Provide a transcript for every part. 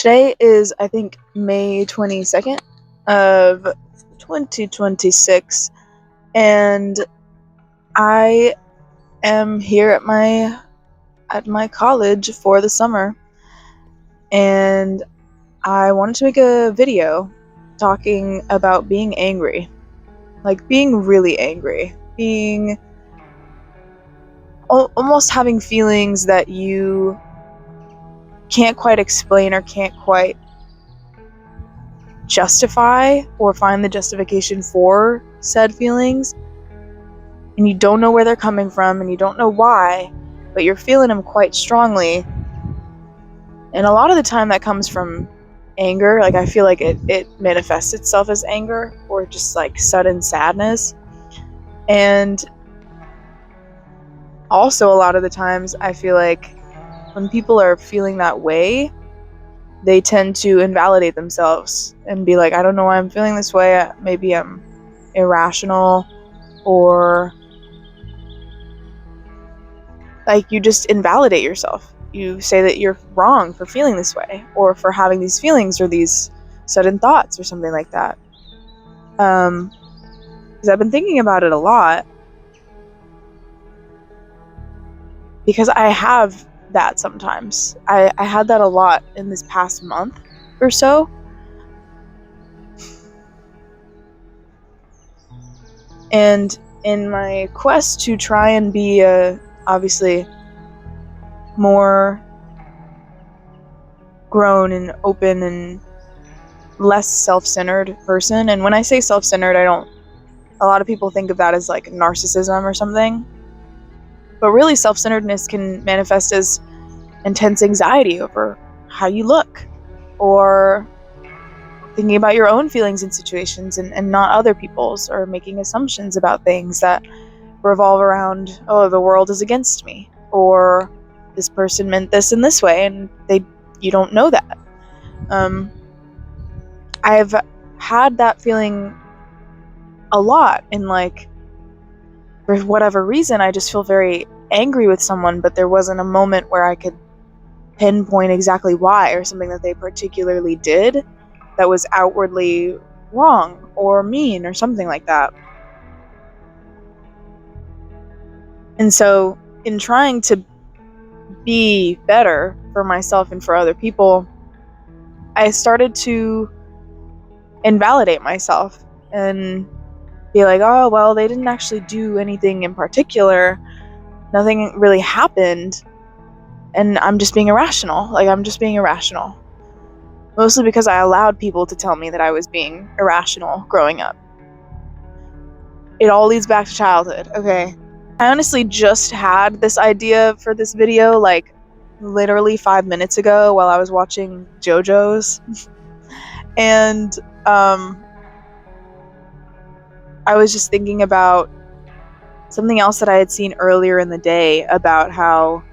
Today is, I think, May 22nd of 2026, and I am here at my college for the summer, and I wanted to make a video talking about being angry. Like, being really angry. Being almost having feelings that you can't quite explain or can't quite justify or find the justification for said feelings, and you don't know where they're coming from and you don't know why, but you're feeling them quite strongly. And a lot of the time that comes from anger. Like, I feel like it manifests itself as anger or just like sudden sadness. And also a lot of the times I feel like when people are feeling that way, they tend to invalidate themselves and be like, I don't know why I'm feeling this way. Maybe I'm irrational, or like you just invalidate yourself. You say that you're wrong for feeling this way or for having these feelings or these sudden thoughts or something like that. Because I've been thinking about it a lot, because I have that sometimes. I had that a lot in this past month or so. And in my quest to try and be obviously more grown and open and less self-centered person, and when I say self-centered, a lot of people think of that as like narcissism or something, but really self-centeredness can manifest as intense anxiety over how you look, or thinking about your own feelings in situations and not other people's, or making assumptions about things that revolve around, oh, the world is against me, or this person meant this in this way, and you don't know that. I've had that feeling a lot, and like, for whatever reason, I just feel very angry with someone, but there wasn't a moment where I could pinpoint exactly why, or something that they particularly did that was outwardly wrong or mean or something like that. And so, in trying to be better for myself and for other people, I started to invalidate myself and be like, oh, well, they didn't actually do anything in particular. Nothing really happened. And I'm just being irrational. Like, I'm just being irrational. Mostly because I allowed people to tell me that I was being irrational growing up. It all leads back to childhood, okay? I honestly just had this idea for this video, like, literally 5 minutes ago while I was watching JoJo's. And, I was just thinking about something else that I had seen earlier in the day about how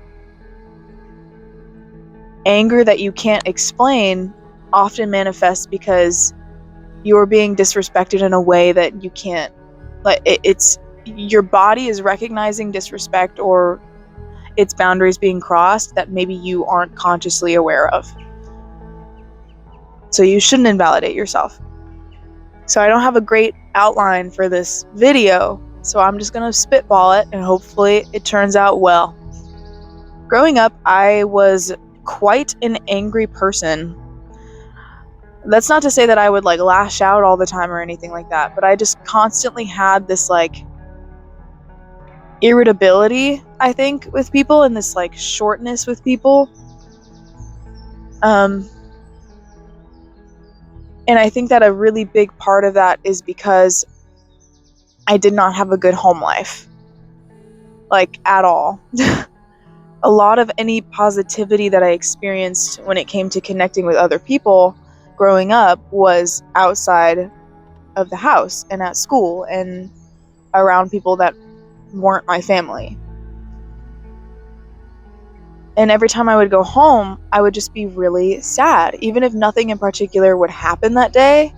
anger that you can't explain often manifests because you're being disrespected in a way that you can't, like, it's your body is recognizing disrespect or its boundaries being crossed that maybe you aren't consciously aware of. So you shouldn't invalidate yourself. So I don't have a great outline for this video, so I'm just gonna spitball it and hopefully it turns out well. Growing up, I was quite an angry person. That's not to say that I would like lash out all the time or anything like that, but I just constantly had this like irritability, I think, with people, and this like shortness with people. And I think that a really big part of that is because I did not have a good home life, like, at all. A lot of any positivity that I experienced when it came to connecting with other people growing up was outside of the house and at school and around people that weren't my family. And every time I would go home, I would just be really sad. Even if nothing in particular would happen that day,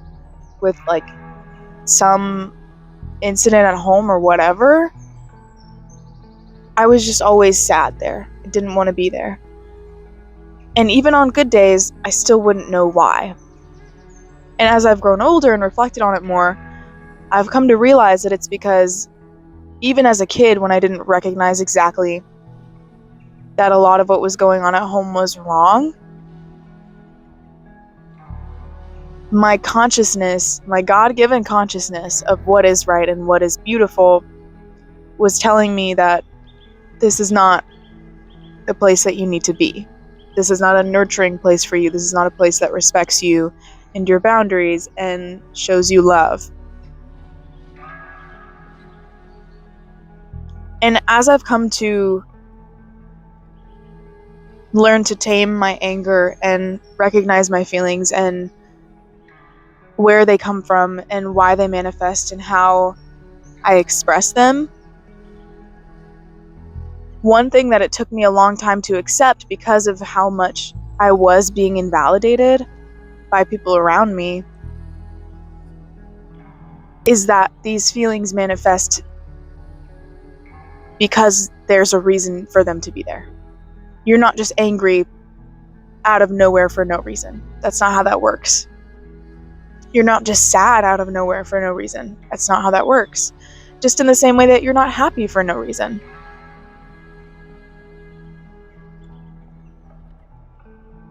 with like some incident at home or whatever, I was just always sad there. I didn't want to be there. And even on good days, I still wouldn't know why. And as I've grown older and reflected on it more, I've come to realize that it's because even as a kid, when I didn't recognize exactly that a lot of what was going on at home was wrong, my consciousness, my God-given consciousness of what is right and what is beautiful, was telling me that this is not the place that you need to be. This is not a nurturing place for you. This is not a place that respects you and your boundaries and shows you love. And as I've come to learn to tame my anger and recognize my feelings and where they come from and why they manifest and how I express them, one thing that it took me a long time to accept because of how much I was being invalidated by people around me is that these feelings manifest because there's a reason for them to be there. You're not just angry out of nowhere for no reason. That's not how that works. You're not just sad out of nowhere for no reason. That's not how that works. Just in the same way that you're not happy for no reason.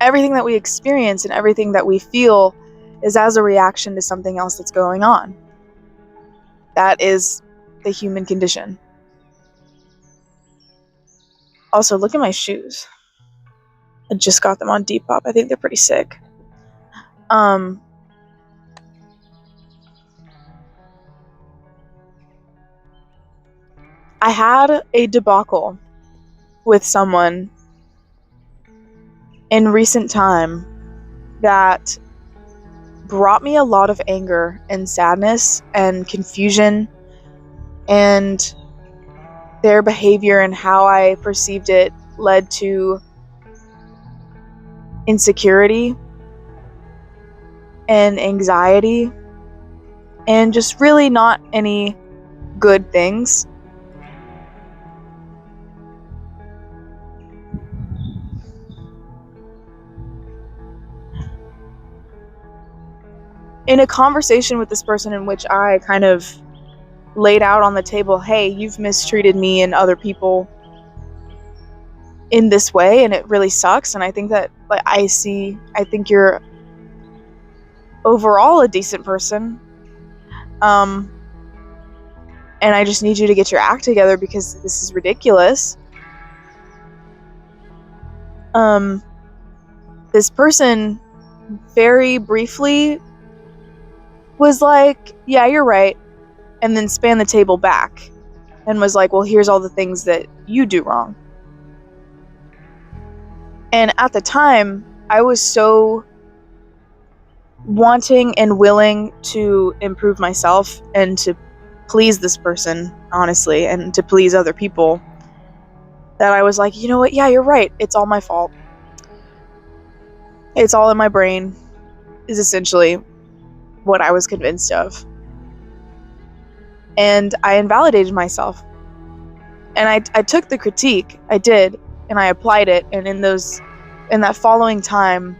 Everything that we experience and everything that we feel is as a reaction to something else that's going on. That is the human condition. Also, look at my shoes. I just got them on Depop. I think they're pretty sick. I had a debacle with someone in recent time that brought me a lot of anger and sadness and confusion, and their behavior and how I perceived it led to insecurity and anxiety and just really not any good things. In a conversation with this person in which I kind of laid out on the table, hey, you've mistreated me and other people in this way, and it really sucks, and I think that I think you're overall a decent person, and I just need you to get your act together because this is ridiculous. This person very briefly was like, yeah, you're right, and then span the table back and was like, well, here's all the things that you do wrong. And at the time, I was so wanting and willing to improve myself and to please this person, honestly, and to please other people, that I was like, you know what, yeah, you're right, it's all my fault. It's all in my brain, is essentially what I was convinced of. And I invalidated myself. And I took the critique, I did, and I applied it, and in that following time,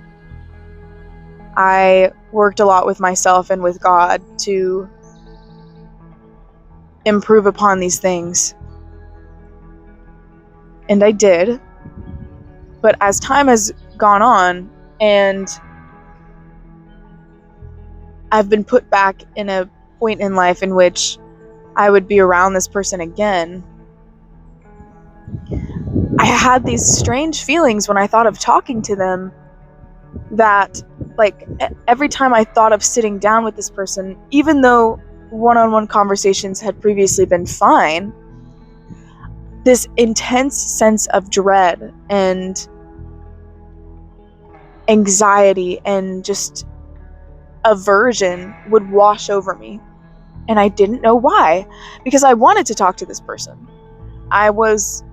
I worked a lot with myself and with God to improve upon these things. And I did. But as time has gone on, and I've been put back in a point in life in which I would be around this person again, I had these strange feelings when I thought of talking to them, that every time I thought of sitting down with this person, even though one-on-one conversations had previously been fine, this intense sense of dread and anxiety and just aversion would wash over me. And I didn't know why, because I wanted to talk to this person. I was,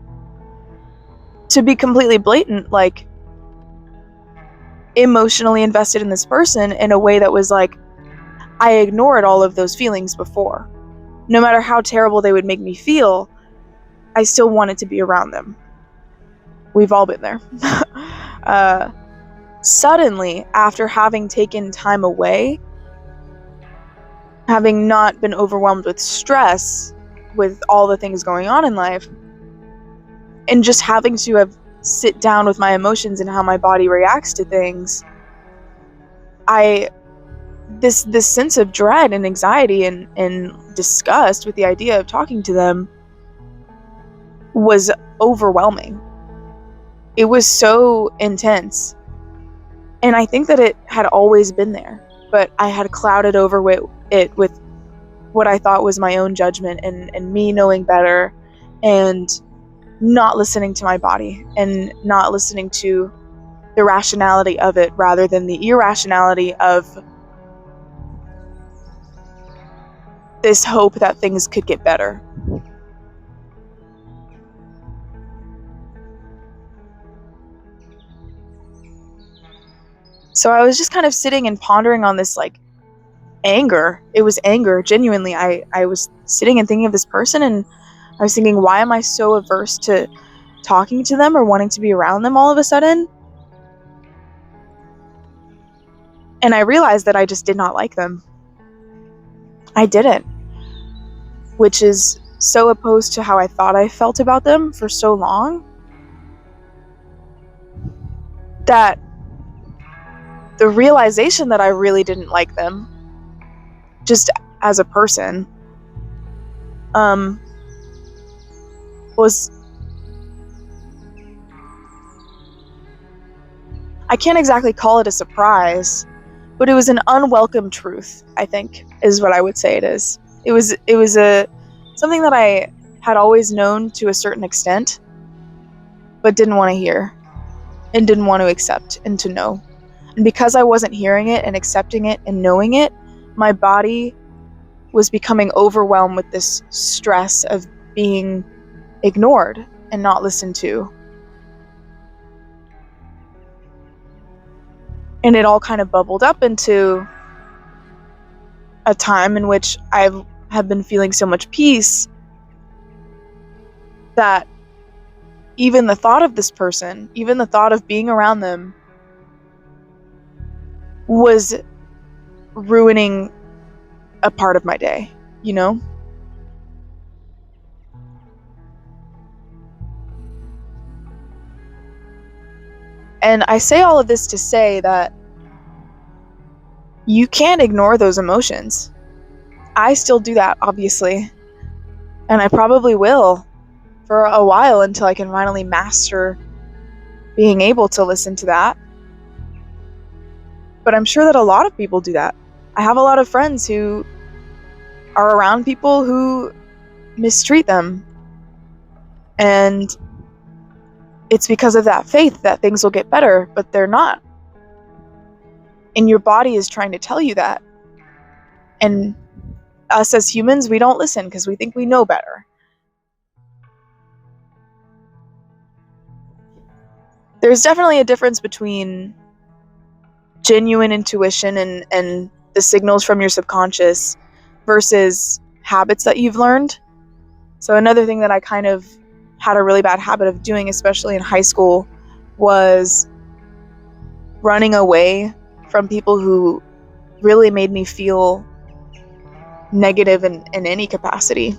to be completely blatant, emotionally invested in this person in a way that was I ignored all of those feelings before. No matter how terrible they would make me feel, I still wanted to be around them. We've all been there. suddenly, after having taken time away, having not been overwhelmed with stress with all the things going on in life, and just having to have sit down with my emotions and how my body reacts to things, I this sense of dread and anxiety and disgust with the idea of talking to them was overwhelming. It was so intense. And I think that it had always been there, but I had clouded over it with what I thought was my own judgment and me knowing better, and not listening to my body and not listening to the rationality of it rather than the irrationality of this hope that things could get better. So I was just kind of sitting and pondering on this, like, anger. It was anger, genuinely. I was sitting and thinking of this person, and I was thinking, why am I so averse to talking to them or wanting to be around them all of a sudden? And I realized that I just did not like them. I didn't, which is so opposed to how I thought I felt about them for so long, that the realization that I really didn't like them, just as a person, was, I can't exactly call it a surprise, but it was an unwelcome truth, I think, is what I would say it is. It was a something that I had always known to a certain extent, but didn't want to hear and didn't want to accept and to know. And because I wasn't hearing it and accepting it and knowing it, my body was becoming overwhelmed with this stress of being ignored and not listened to. And it all kind of bubbled up into a time in which I have been feeling so much peace that even the thought of this person, even the thought of being around them, was ruining a part of my day, you know? And I say all of this to say that you can't ignore those emotions. I still do that, obviously. And I probably will for a while until I can finally master being able to listen to that. But I'm sure that a lot of people do that. I have a lot of friends who are around people who mistreat them. And it's because of that faith that things will get better, but they're not. And your body is trying to tell you that. And us as humans, we don't listen because we think we know better. There's definitely a difference between genuine intuition and the signals from your subconscious versus habits that you've learned. So another thing that I kind of had a really bad habit of doing, especially in high school, was running away from people who really made me feel negative in any capacity,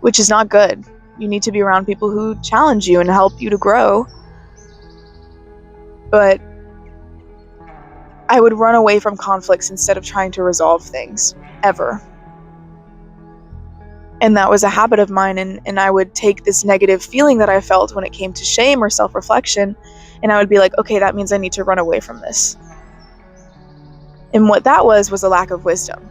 which is not good. You need to be around people who challenge you and help you to grow. But I would run away from conflicts instead of trying to resolve things, ever. And that was a habit of mine, and I would take this negative feeling that I felt when it came to shame or self-reflection, and I would be like, okay, that means I need to run away from this. And what that was a lack of wisdom.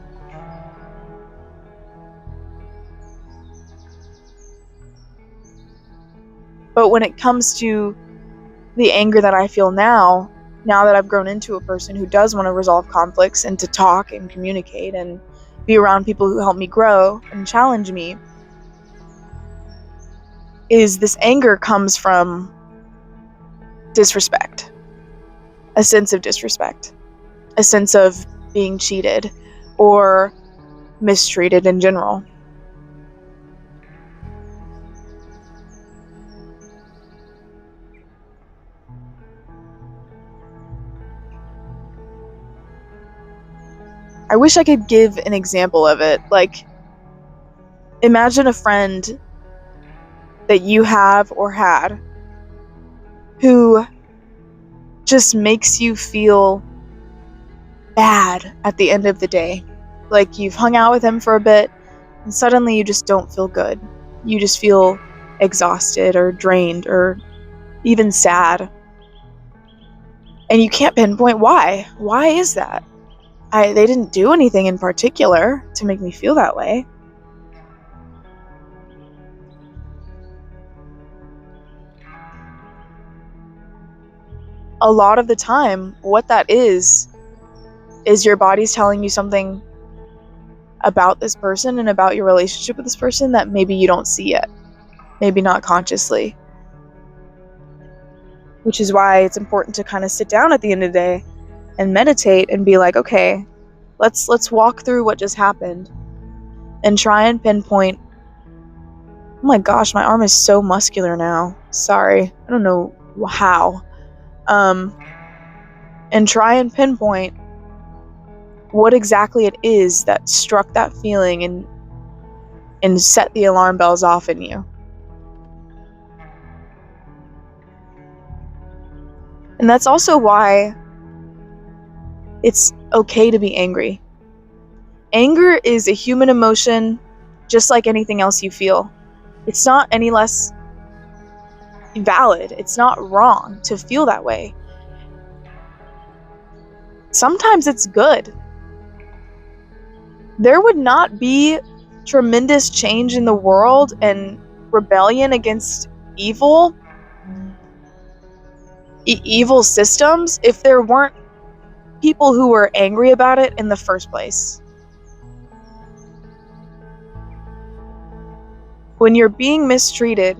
But when it comes to the anger that I feel now that I've grown into a person who does want to resolve conflicts and to talk and communicate and be around people who help me grow and challenge me, is this anger comes from disrespect. A sense of disrespect. A sense of being cheated or mistreated in general. I wish I could give an example of it. Like, imagine a friend that you have or had who just makes you feel bad at the end of the day. Like, you've hung out with him for a bit and suddenly you just don't feel good. You just feel exhausted or drained or even sad. And you can't pinpoint why. Why is that? They didn't do anything in particular to make me feel that way. A lot of the time, what that is your body's telling you something about this person and about your relationship with this person that maybe you don't see yet. Maybe not consciously. Which is why it's important to kind of sit down at the end of the day and meditate and be like, okay, let's walk through what just happened and try and pinpoint. Oh my gosh, my arm is so muscular now. Sorry. I don't know how. And try and pinpoint what exactly it is that struck that feeling and set the alarm bells off in you. And that's also why it's okay to be angry. Anger is a human emotion just like anything else you feel. It's not any less valid. It's not wrong to feel that way. Sometimes it's good. There would not be tremendous change in the world and rebellion against evil systems if there weren't people who were angry about it in the first place. When you're being mistreated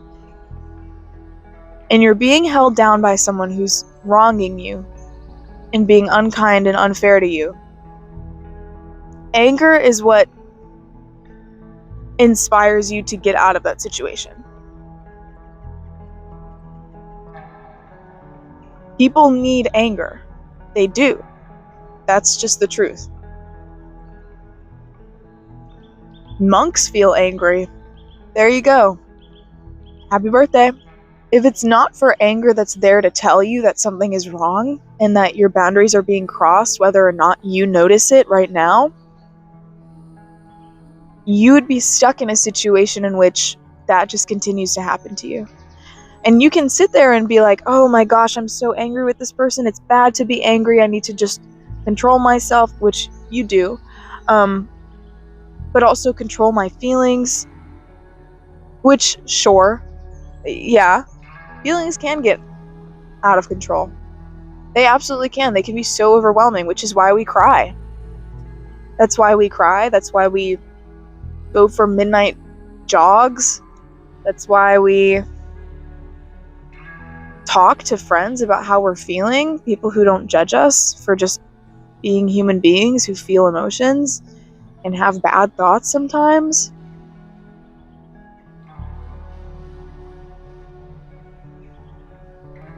and you're being held down by someone who's wronging you and being unkind and unfair to you, anger is what inspires you to get out of that situation. People need anger. They do. That's just the truth. Monks feel angry. There you go. Happy birthday. If it's not for anger that's there to tell you that something is wrong and that your boundaries are being crossed, whether or not you notice it right now, you would be stuck in a situation in which that just continues to happen to you. And you can sit there and be like, oh my gosh, I'm so angry with this person. It's bad to be angry. I need to just control myself, which you do. But also control my feelings, which, sure, yeah, feelings can get out of control. They absolutely can. They can be so overwhelming, which is why we cry. That's why we cry. That's why we go for midnight jogs. That's why we talk to friends about how we're feeling, people who don't judge us for just being human beings who feel emotions and have bad thoughts sometimes.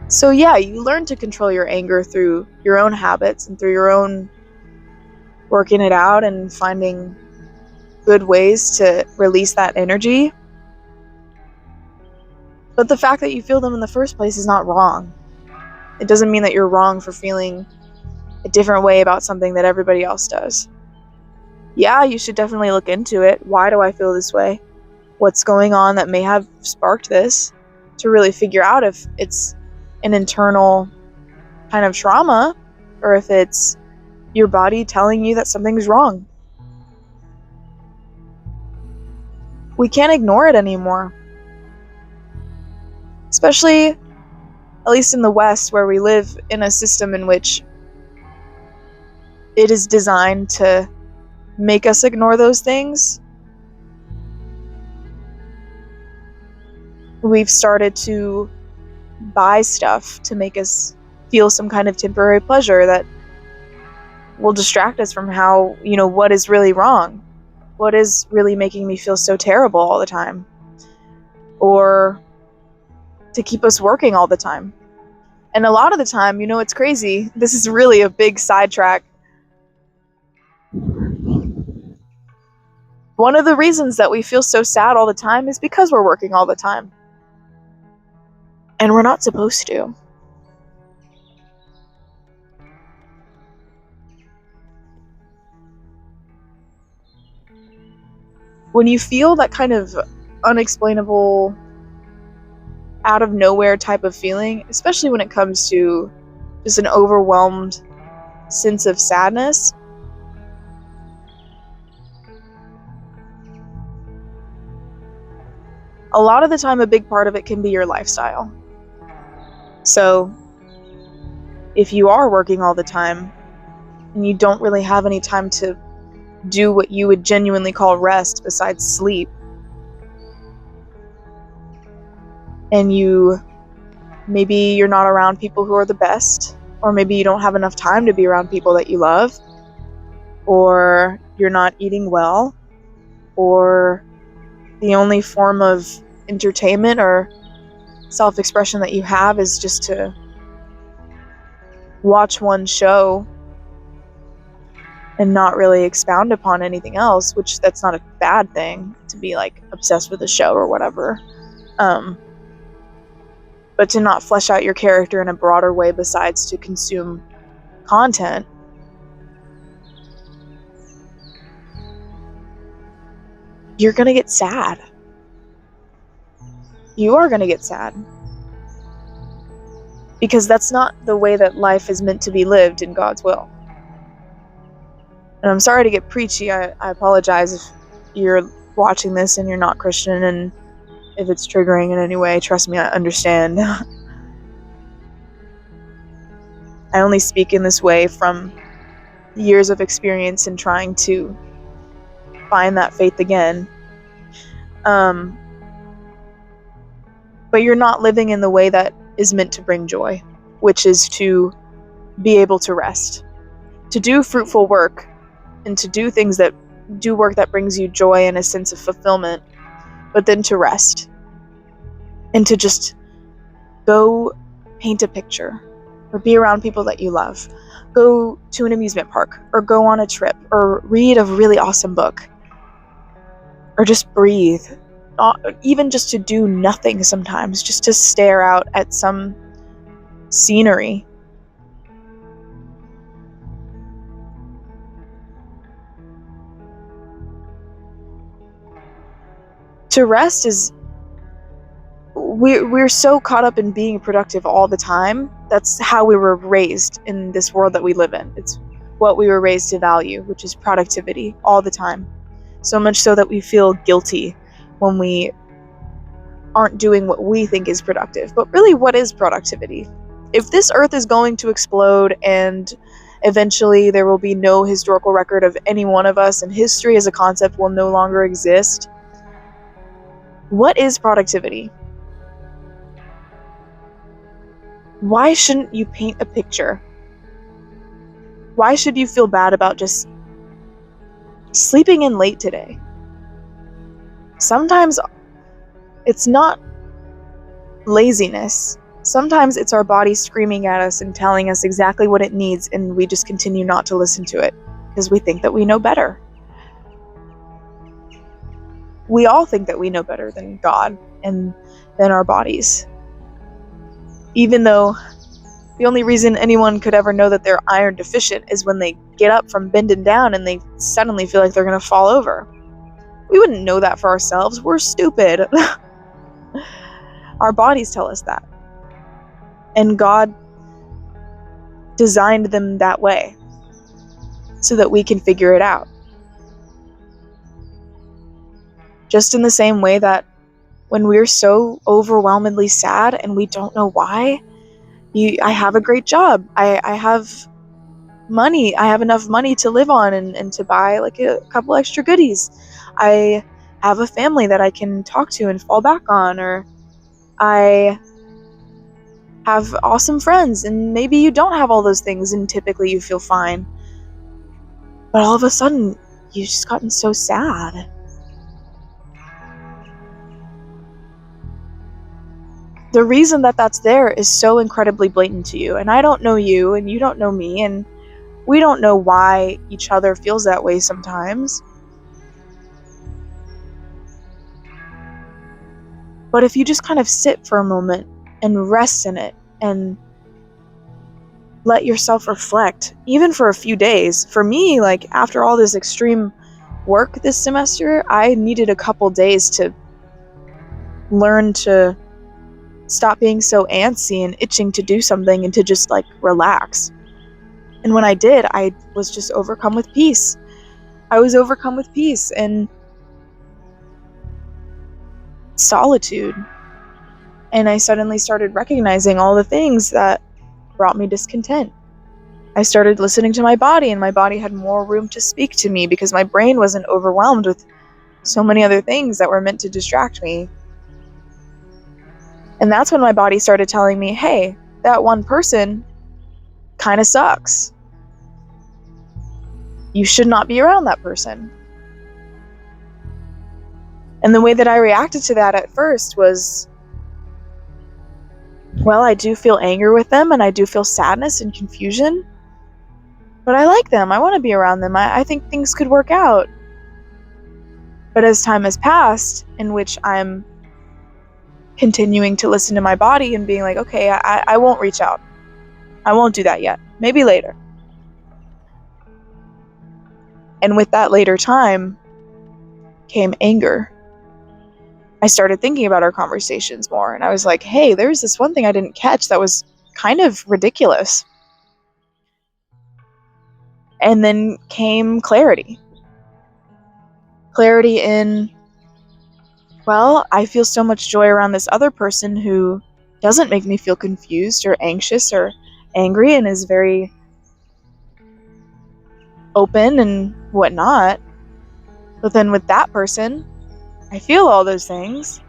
So yeah, you learn to control your anger through your own habits and through your own working it out and finding good ways to release that energy. But the fact that you feel them in the first place is not wrong. It doesn't mean that you're wrong for feeling a different way about something that everybody else does. Yeah, you should definitely look into it. Why do I feel this way? What's going on that may have sparked this, to really figure out if it's an internal kind of trauma or if it's your body telling you that something's wrong. We can't ignore it anymore. Especially, at least in the West, where we live in a system in which it is designed to make us ignore those things. We've started to buy stuff to make us feel some kind of temporary pleasure that will distract us from how, what is really wrong. What is really making me feel so terrible all the time? Or to keep us working all the time. And a lot of the time, it's crazy. This is really a big sidetrack. One of the reasons that we feel so sad all the time is because we're working all the time. And we're not supposed to. When you feel that kind of unexplainable, out of nowhere type of feeling, especially when it comes to just an overwhelmed sense of sadness, a lot of the time a big part of it can be your lifestyle. So if you are working all the time and you don't really have any time to do what you would genuinely call rest besides sleep, and maybe you're not around people who are the best, or maybe you don't have enough time to be around people that you love, or you're not eating well, or the only form of entertainment or self-expression that you have is just to watch one show and not really expound upon anything else, which that's not a bad thing, to be like obsessed with a show or whatever. But to not flesh out your character in a broader way besides to consume content, you're gonna get sad. You are gonna get sad. Because that's not the way that life is meant to be lived in God's will. And I'm sorry to get preachy. I apologize if you're watching this and you're not Christian, and if it's triggering in any way, trust me, I understand. I only speak in this way from years of experience in trying to find that faith again. But you're not living in the way that is meant to bring joy, which is to be able to rest, to do fruitful work, and to do things that do work that brings you joy and a sense of fulfillment, but then to rest and to just go paint a picture or be around people that you love, go to an amusement park or go on a trip or read a really awesome book or just breathe. Even just to do nothing sometimes, just to stare out at some scenery. To rest is, we're so caught up in being productive all the time. That's how we were raised in this world that we live in. It's what we were raised to value, which is productivity all the time. So much so that we feel guilty when we aren't doing what we think is productive. But really, what is productivity? If this earth is going to explode and eventually there will be no historical record of any one of us and history as a concept will no longer exist, what is productivity? Why shouldn't you paint a picture? Why should you feel bad about just sleeping in late today? Sometimes it's not laziness. Sometimes it's our body screaming at us and telling us exactly what it needs, and we just continue not to listen to it because we think that we know better. We all think that we know better than God and than our bodies. Even though the only reason anyone could ever know that they're iron deficient is when they get up from bending down and they suddenly feel like they're going to fall over. We wouldn't know that for ourselves. We're stupid. Our bodies tell us that. And God designed them that way so that we can figure it out. Just in the same way that when we're so overwhelmingly sad and we don't know why, I have a great job. I have money. I have enough money to live on and to buy like a couple extra goodies. I have a family that I can talk to and fall back on, or I have awesome friends, and maybe you don't have all those things and typically you feel fine. But all of a sudden, you've just gotten so sad. The reason that that's there is so incredibly blatant to you, and I don't know you, and you don't know me, and we don't know why each other feels that way sometimes. But if you just kind of sit for a moment and rest in it and let yourself reflect, even for a few days. For me, like after all this extreme work this semester, I needed a couple days to learn to stop being so antsy and itching to do something and to just like relax. And when I did, I was just overcome with peace. I was overcome with peace and solitude. And I suddenly started recognizing all the things that brought me discontent. I started listening to my body, and my body had more room to speak to me because my brain wasn't overwhelmed with so many other things that were meant to distract me. And that's when my body started telling me, hey, that one person kind of sucks. You should not be around that person. And the way that I reacted to that at first was, well, I do feel anger with them, and I do feel sadness and confusion, but I like them. I want to be around them. I think things could work out. But as time has passed, in which I'm continuing to listen to my body and being like, okay, I won't reach out. I won't do that yet. Maybe later. And with that later time came anger. I started thinking about our conversations more, and I was like, hey, there's this one thing I didn't catch that was kind of ridiculous. And then came clarity. Clarity in, well, I feel so much joy around this other person who doesn't make me feel confused or anxious or angry and is very open and whatnot. But then with that person, I feel all those things.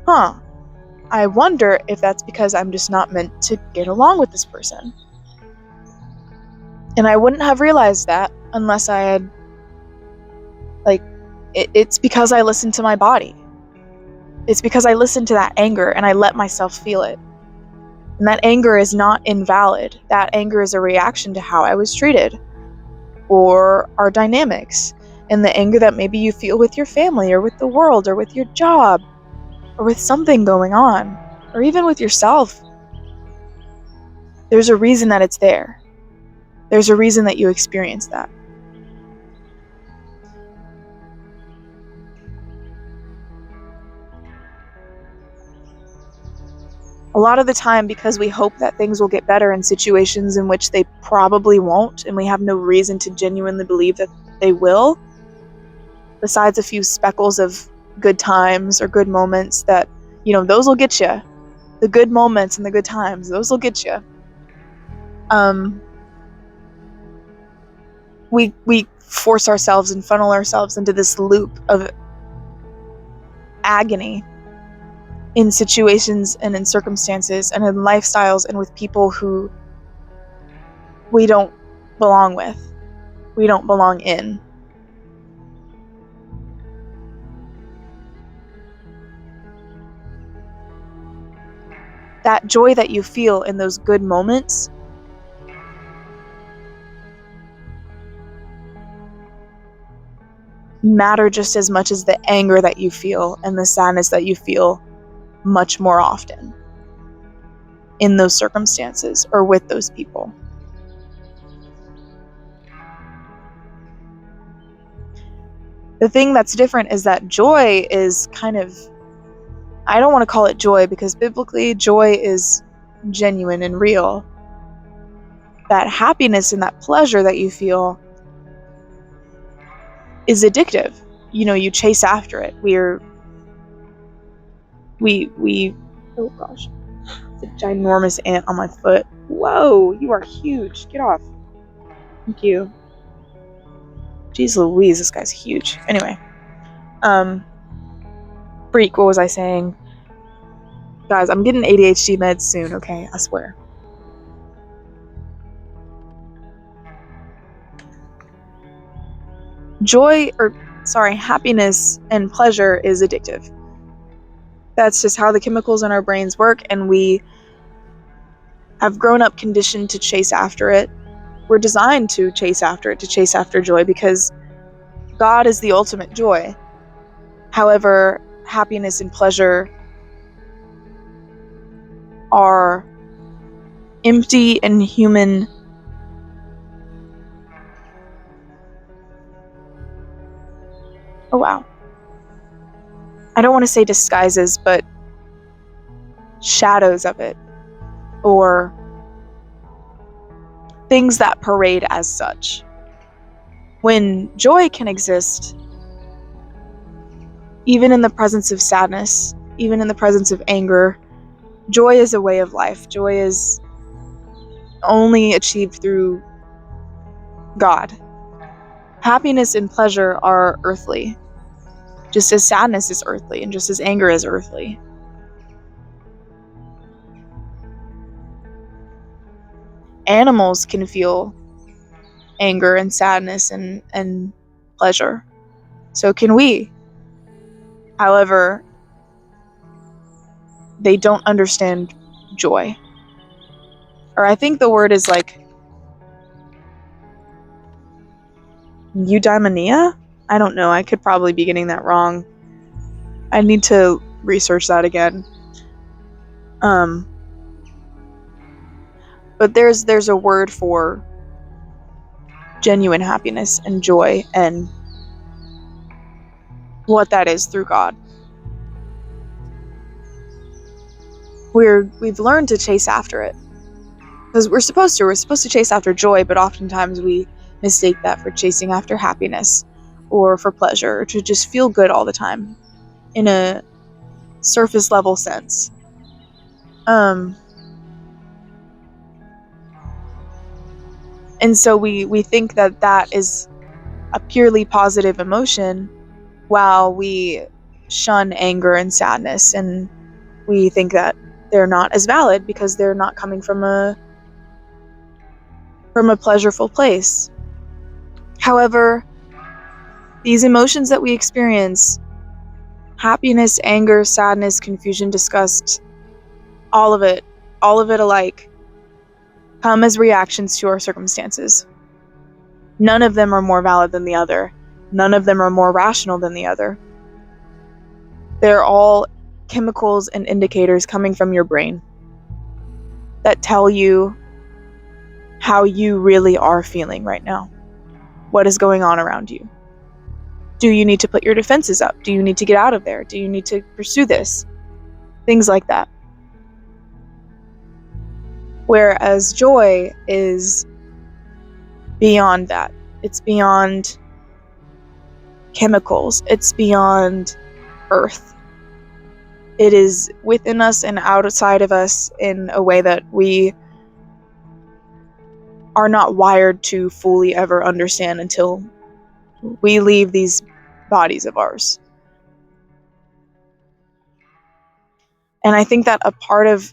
I wonder if that's because I'm just not meant to get along with this person. And I wouldn't have realized that unless I had, it's because I listened to my body. It's because I listened to that anger and I let myself feel it. And that anger is not invalid. That anger is a reaction to how I was treated or our dynamics. And the anger that maybe you feel with your family or with the world or with your job or with something going on or even with yourself. There's a reason that it's there. There's a reason that you experience that. A lot of the time, because we hope that things will get better in situations in which they probably won't, and we have no reason to genuinely believe that they will, besides a few speckles of good times or good moments that, those will get you. The good moments and the good times, those will get you. We force ourselves and funnel ourselves into this loop of agony in situations and in circumstances and in lifestyles and with people who we don't belong with, we don't belong in. That joy that you feel in those good moments matter just as much as the anger that you feel and the sadness that you feel much more often in those circumstances or with those people. The thing that's different is that joy is kind of, I don't want to call it joy because biblically joy is genuine and real. That happiness and that pleasure that you feel is addictive. You chase after it. We oh gosh, it's a ginormous ant on my foot. Whoa, you are huge. Get off. Thank you. Jeez Louise, this guy's huge. Anyway. Freak, what was I saying? Guys, I'm getting ADHD meds soon, okay? I swear. Happiness and pleasure is addictive. That's just how the chemicals in our brains work, and we have grown up conditioned to chase after it. We're designed to chase after it, to chase after joy, because God is the ultimate joy. However, happiness and pleasure are empty and human I don't want to say disguises, but shadows of it, or things that parade as such. When joy can exist, even in the presence of sadness, even in the presence of anger, joy is a way of life. Joy is only achieved through God. Happiness and pleasure are earthly, just as sadness is earthly and just as anger is earthly. Animals can feel anger and sadness and pleasure. So can we. However, they don't understand joy. Or I think the word is like eudaimonia? I don't know. I could probably be getting that wrong. I need to research that again. But there's a word for genuine happiness and joy and what that is through God. We've learned to chase after it. Because we're supposed to chase after joy, but oftentimes we mistake that for chasing after happiness or for pleasure, or to just feel good all the time in a surface level sense. And so we think that is a purely positive emotion, while we shun anger and sadness, and we think that they're not as valid because they're not coming from a pleasureful place. However, these emotions that we experience, happiness, anger, sadness, confusion, disgust, all of it alike, come as reactions to our circumstances. None of them are more valid than the other. None of them are more rational than the other. They're all chemicals and indicators coming from your brain that tell you how you really are feeling right now. What is going on around you? Do you need to put your defenses up? Do you need to get out of there? Do you need to pursue this? Things like that. Whereas joy is beyond that. It's beyond chemicals. It's beyond earth. It is within us and outside of us in a way that we are not wired to fully ever understand until we leave these bodies of ours. And I think that a part of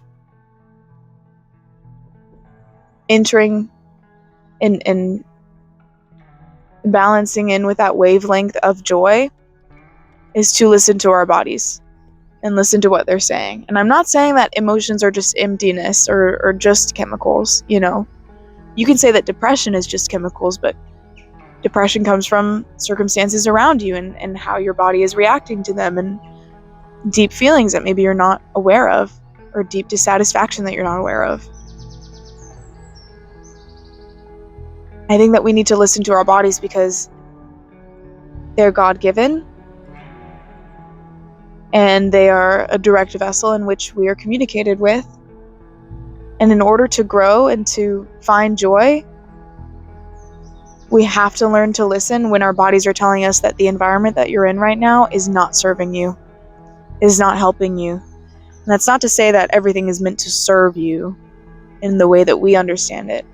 entering and balancing in with that wavelength of joy is to listen to our bodies and listen to what they're saying. And I'm not saying that emotions are just emptiness or just chemicals, you know. You can say that depression is just chemicals, but depression comes from circumstances around you and how your body is reacting to them, and deep feelings that maybe you're not aware of, or deep dissatisfaction that you're not aware of. I think that we need to listen to our bodies because they're God-given and they are a direct vessel in which we are communicated with. And in order to grow and to find joy, we have to learn to listen when our bodies are telling us that the environment that you're in right now is not serving you, is not helping you. And that's not to say that everything is meant to serve you in the way that we understand it.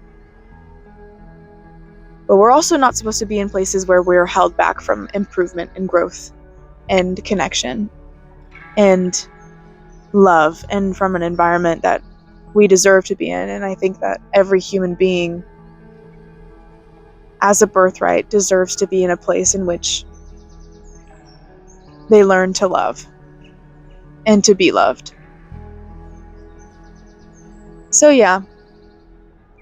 But we're also not supposed to be in places where we're held back from improvement and growth and connection and love, and from an environment that we deserve to be in. And I think that every human being, as a birthright, deserves to be in a place in which they learn to love and to be loved. So yeah,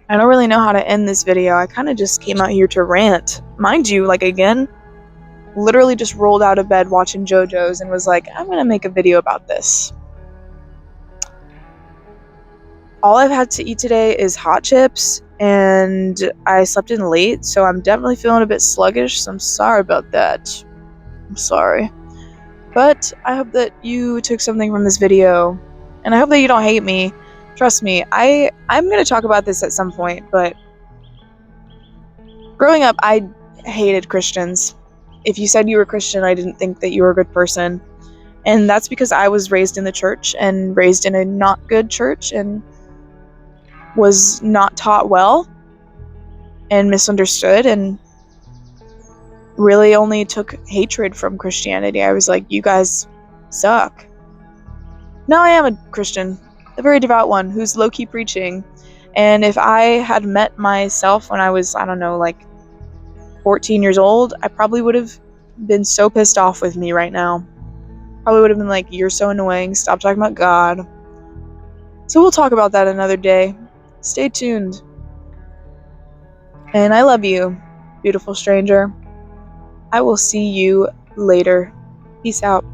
I don't really know how to end this video. I kind of just came out here to rant. Mind you, like, again, literally just rolled out of bed watching JoJo's and was like, I'm gonna make a video about this. All I've had to eat today is hot chips, and I slept in late, so I'm definitely feeling a bit sluggish, so I'm sorry about that. I'm sorry. But I hope that you took something from this video, and I hope that you don't hate me. Trust me, I'm gonna talk about this at some point, but growing up, I hated Christians. If you said you were Christian, I didn't think that you were a good person. And that's because I was raised in the church and raised in a not good church and was not taught well and misunderstood and really only took hatred from Christianity. I was like, you guys suck. Now I am a Christian, a very devout one who's low-key preaching. And if I had met myself when I was, I don't know, like 14 years old, I probably would have been so pissed off with me right now. Probably would have been like, you're so annoying, stop talking about God. So we'll talk about that another day. Stay tuned. And I love you, beautiful stranger. I will see you later. Peace out.